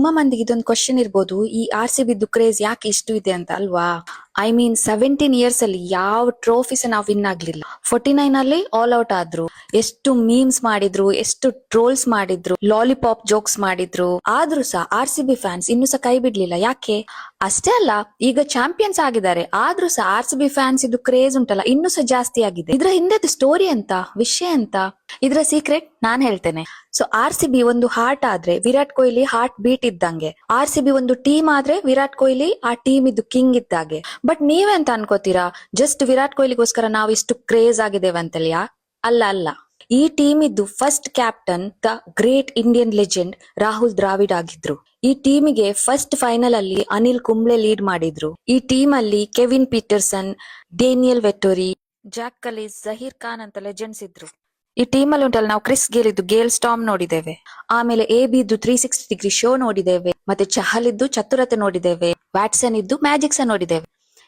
ತುಂಬಾ ಮಂದಿಗೆ ಇದೊಂದು ಕ್ವಶನ್ ಇರ್ಬೋದು, ಈ RCB ಕ್ರೇಜ್ ಯಾಕೆ ಇಷ್ಟು ಇದೆ ಅಂತ ಅಲ್ವಾ? ಐ ಮೀನ್ 17 ಇಯರ್ಸ್ ಅಲ್ಲಿ ಯಾವ ಟ್ರೋಫಿಸ್ ನಾವು ವಿನ್ ಆಗ್ಲಿಲ್ಲ. 49 ಅಲ್ಲಿ ಆಲ್ ಔಟ್ ಆದ್ರು, ಎಷ್ಟು ಮೀಮ್ಸ್ ಮಾಡಿದ್ರು, ಎಷ್ಟು ಟ್ರೋಲ್ಸ್ ಮಾಡಿದ್ರು, ಲಾಲಿಪಾಪ್ ಜೋಕ್ಸ್ ಮಾಡಿದ್ರು. ಆದ್ರೂ ಸಹ RCB ಫ್ಯಾನ್ಸ್ ಇನ್ನೂ ಸಹ ಕೈ ಬಿಡ್ಲಿಲ್ಲ. ಯಾಕೆ? ಅಷ್ಟೇ ಅಲ್ಲ, ಈಗ ಚಾಂಪಿಯನ್ಸ್ ಆಗಿದ್ದಾರೆ, ಆದ್ರೂ ಸಹ RCB ಫ್ಯಾನ್ಸ್ ಇದು ಕ್ರೇಜ್ ಉಂಟಲ್ಲ ಇನ್ನೂ ಸಹ ಜಾಸ್ತಿ ಆಗಿದೆ. ಇದ್ರ ಹಿಂದೆದು ಸ್ಟೋರಿ ಅಂತ, ವಿಷಯ ಅಂತ, ಇದ್ರ ಸೀಕ್ರೆಟ್ ನಾನ್ ಹೇಳ್ತೇನೆ. ಸೊ RCB ಒಂದು ಹಾರ್ಟ್ ಆದ್ರೆ ವಿರಾಟ್ ಕೊಹ್ಲಿ ಹಾರ್ಟ್ ಬೀಟ್ ಇದ್ದಂಗೆ, RCB ಒಂದು ಟೀಮ್ ಆದ್ರೆ ವಿರಾಟ್ ಕೊಹ್ಲಿ ಆ ಟೀಮ್ ಇದ್ದು ಕಿಂಗ್ ಇದ್ದಾಗೆ. ಬಟ್ ನೀವೇ ಅಂತ ಅನ್ಕೋತೀರಾ, ಜಸ್ಟ್ ವಿರಾಟ್ ಕೊಹ್ಲಿಗೋಸ್ಕರ ನಾವು ಇಷ್ಟು ಕ್ರೇಜ್ ಆಗಿದ್ದೇವೆ ಅಂತಲ್ಯಾ? ಅಲ್ಲ ಅಲ್ಲ, ಈ ಟೀಮ್ ಇದ್ದು first captain the great Indian legend Rahul Dravid ಆಗಿದ್ರು. ಈ ಟೀಮಿಗೆ ಫಸ್ಟ್ ಫೈನಲ್ ಅಲ್ಲಿ ಅನಿಲ್ ಕುಂಬ್ಳೆ ಲೀಡ್ ಮಾಡಿದ್ರು. ಈ ಟೀಮ್ ಅಲ್ಲಿ Kevin Pietersen, Daniel Vettori, Jacques Kallis, Zaheer Khan ಅಂತ ಲೆಜೆಂಡ್ಸ್ ಇದ್ರು. ಈ ಟೀಮ್ ಅಲ್ಲಿ ಉಂಟಲ್ಲ, ನಾವು ಕ್ರಿಸ್ ಗೇಲ್ ಇದ್ದು ಗೇಲ್ ಸ್ಟಾಮ್ ನೋಡಿದ್ದೇವೆ, ಆಮೇಲೆ AB ಇದ್ದು 360 ಡಿಗ್ರಿ ಶೋ ನೋಡಿದ್ದೇವೆ, ಮತ್ತೆ ಚಹಲ್ ಇದ್ದು ಚತುರತೆ ನೋಡಿದ್ದೇವೆ, ವ್ಯಾಟ್ಸನ್ ಇದ್ದು ಮ್ಯಾಜಿಕ್ಸ್ ನೋಡಿದ್ದೇವೆ.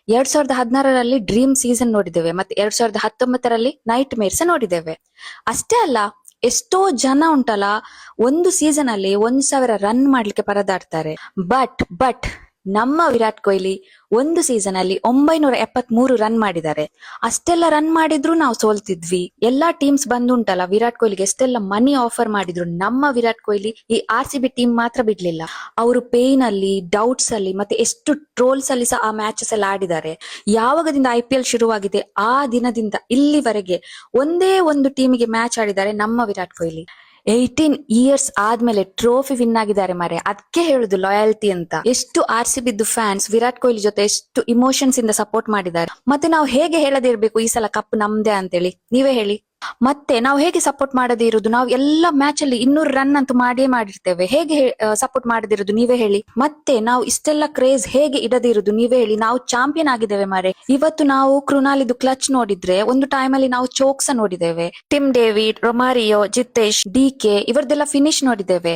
2016ರಲ್ಲಿ ಡ್ರೀಮ್ ಸೀಸನ್ ನೋಡಿದ್ದೇವೆ, ಮತ್ತೆ 2019ರಲ್ಲಿ ನೈಟ್ ಮೇರ್ಸ್ ನೋಡಿದ್ದೇವೆ. ಅಷ್ಟೇ ಅಲ್ಲ, ಎಷ್ಟೋ ಜನ ಉಂಟಲ್ಲ ಒಂದು ಸೀಸನ್ ಅಲ್ಲಿ 1000 ರನ್ ಮಾಡ್ಲಿಕ್ಕೆ ಪರದಾಡ್ತಾರೆ. ಬಟ್ ನಮ್ಮ ವಿರಾಟ್ ಕೊಹ್ಲಿ ಒಂದು ಸೀಸನ್ ಅಲ್ಲಿ 973 ರನ್ ಮಾಡಿದ್ದಾರೆ. ಅಷ್ಟೆಲ್ಲ ರನ್ ಮಾಡಿದ್ರು ನಾವು ಸೋಲ್ತಿದ್ವಿ. ಎಲ್ಲಾ ಟೀಮ್ಸ್ ಬಂದುಂಟಲ್ಲ ವಿರಾಟ್ ಕೊಹ್ಲಿಗೆ ಎಷ್ಟೆಲ್ಲ ಮನಿ ಆಫರ್ ಮಾಡಿದ್ರು, ನಮ್ಮ ವಿರಾಟ್ ಕೊಹ್ಲಿ ಈ RCB ಟೀಮ್ ಮಾತ್ರ ಬಿಡ್ಲಿಲ್ಲ. ಅವರು ಪೇನ್ ಅಲ್ಲಿ, ಡೌಟ್ಸ್ ಅಲ್ಲಿ, ಮತ್ತೆ ಎಷ್ಟು ಟ್ರೋಲ್ಸ್ ಅಲ್ಲಿ ಸಹ ಆ ಮ್ಯಾಚಸ್ ಎಲ್ಲ ಆಡಿದ್ದಾರೆ. ಯಾವಾಗದಿಂದ IPL ಶುರುವಾಗಿದೆ ಆ ದಿನದಿಂದ ಇಲ್ಲಿವರೆಗೆ ಒಂದೇ ಒಂದು ಟೀಮಿಗೆ ಮ್ಯಾಚ್ ಆಡಿದ್ದಾರೆ ನಮ್ಮ ವಿರಾಟ್ ಕೊಹ್ಲಿ. 18 ಇಯರ್ಸ್ ಆದ್ಮೇಲೆ ಟ್ರೋಫಿ ವಿನ್ ಆಗಿದ್ದಾರೆ ಮಾರೆ. ಅದಕ್ಕೆ ಹೇಳುದು ಲಾಯಲ್ಟಿ ಅಂತ. ಎಷ್ಟು RCB ಫ್ಯಾನ್ಸ್ ವಿರಾಟ್ ಕೊಹ್ಲಿ ಜೊತೆ ಎಷ್ಟು ಇಮೋಷನ್ಸ್ ಇಂದ ಸಪೋರ್ಟ್ ಮಾಡಿದ್ದಾರೆ. ಮತ್ತೆ ನಾವು ಹೇಗೆ ಹೇಳದಿರ್ಬೇಕು ಈ ಸಲ ಕಪ್ ನಮ್ದೇ ಅಂತೇಳಿ, ನೀವೇ ಹೇಳಿ. ಮತ್ತೆ ನಾವು ಹೇಗೆ ಸಪೋರ್ಟ್ ಮಾಡದೇ ಇರುದು? ನಾವು ಎಲ್ಲ ಮ್ಯಾಚ್ ಅಲ್ಲಿ 200 ರನ್ ಅಂತೂ ಮಾಡಿರ್ತೇವೆ. ಹೇಗೆ ಸಪೋರ್ಟ್ ಮಾಡದಿರುದು ನೀವೇ ಹೇಳಿ. ಮತ್ತೆ ನಾವು ಇಷ್ಟೆಲ್ಲ ಕ್ರೇಜ್ ಹೇಗೆ ಇಡದಿರುದು ನೀವೇ ಹೇಳಿ. ನಾವು ಚಾಂಪಿಯನ್ ಆಗಿದ್ದೇವೆ ಮಾರೆ. ಇವತ್ತು ನಾವು ಕೃಣಾಲಿದು ಕ್ಲಚ್ ನೋಡಿದ್ರೆ, ಒಂದು ಟೈಮ್ ಅಲ್ಲಿ ನಾವು ಚೋಕ್ಸ ನೋಡಿದ್ದೇವೆ, Tim David, Romario, Jitesh, DK ಇವರದೆಲ್ಲ ಫಿನಿಶ್ ನೋಡಿದ್ದೇವೆ.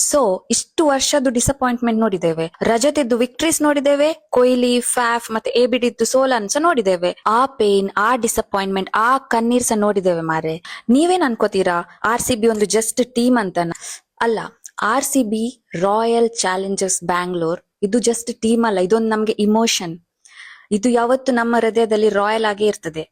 ಸೊ ಇಷ್ಟು ವರ್ಷದ್ದು ಡಿಸಪಾಯಿಂಟ್ಮೆಂಟ್ ನೋಡಿದ್ದೇವೆ, ರಜತಿದ್ದು ವಿಕ್ಟ್ರೀಸ್ ನೋಡಿದ್ದೇವೆ, ಕೊಹ್ಲಿ, ಫ್ಯಾಫ್ ಮತ್ತೆ ABD ಸೋಲನ್ಸ ನೋಡಿದ್ದೇವೆ. ಆ ಪೇನ್, ಆ ಡಿಸಪಾಯಿಂಟ್ಮೆಂಟ್, ಆ ಕಣ್ಣೀರ್ಸ ನೋಡಿದ್ದೇವೆ ಮಾರೆ. ನೀವೇನ್ ಅನ್ಕೋತೀರಾ RCB ಒಂದು ಜಸ್ಟ್ ಟೀಮ್ ಅಂತ? ಅಲ್ಲ, RCB ರಾಯಲ್ ಚಾಲೆಂಜರ್ಸ್ ಬ್ಯಾಂಗ್ಳೂರ್ ಇದು ಜಸ್ಟ್ ಟೀಮ್ ಅಲ್ಲ, ಇದೊಂದು ನಮ್ಗೆ ಇಮೋಷನ್. ಇದು ಯಾವತ್ತು ನಮ್ಮ ಹೃದಯದಲ್ಲಿ ರಾಯಲ್ ಆಗಿ ಇರ್ತದೆ.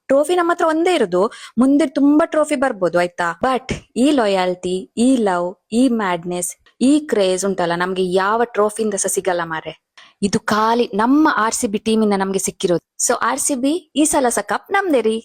ಟ್ರೋಫಿ ನಮ್ಮ ಹತ್ರ ಒಂದೇ ಇರೋದು, ಮುಂದೆ ತುಂಬಾ ಟ್ರೋಫಿ ಬರ್ಬೋದು ಆಯ್ತಾ. ಬಟ್ ಈ ಲಾಯಾಲಿಟಿ, ಈ ಲವ್, ಈ ಮ್ಯಾಡ್ನೆಸ್, ಈ ಕ್ರೇಜ್ ಉಂಟಲ್ಲ ನಮ್ಗೆ ಯಾವ ಟ್ರೋಫಿಯಿಂದ ಸಹ ಸಿಗಲ್ಲ ಮಾರೆ. ಇದು ಖಾಲಿ ನಮ್ಮ RCB ಟೀಮ್ ಇಂದ ನಮ್ಗೆ ಸಿಕ್ಕಿರೋದು. ಸೊ RCB ಈ ಸಲ ಸಹ ಕಪ್ ನಮ್ದೇ ರೀ.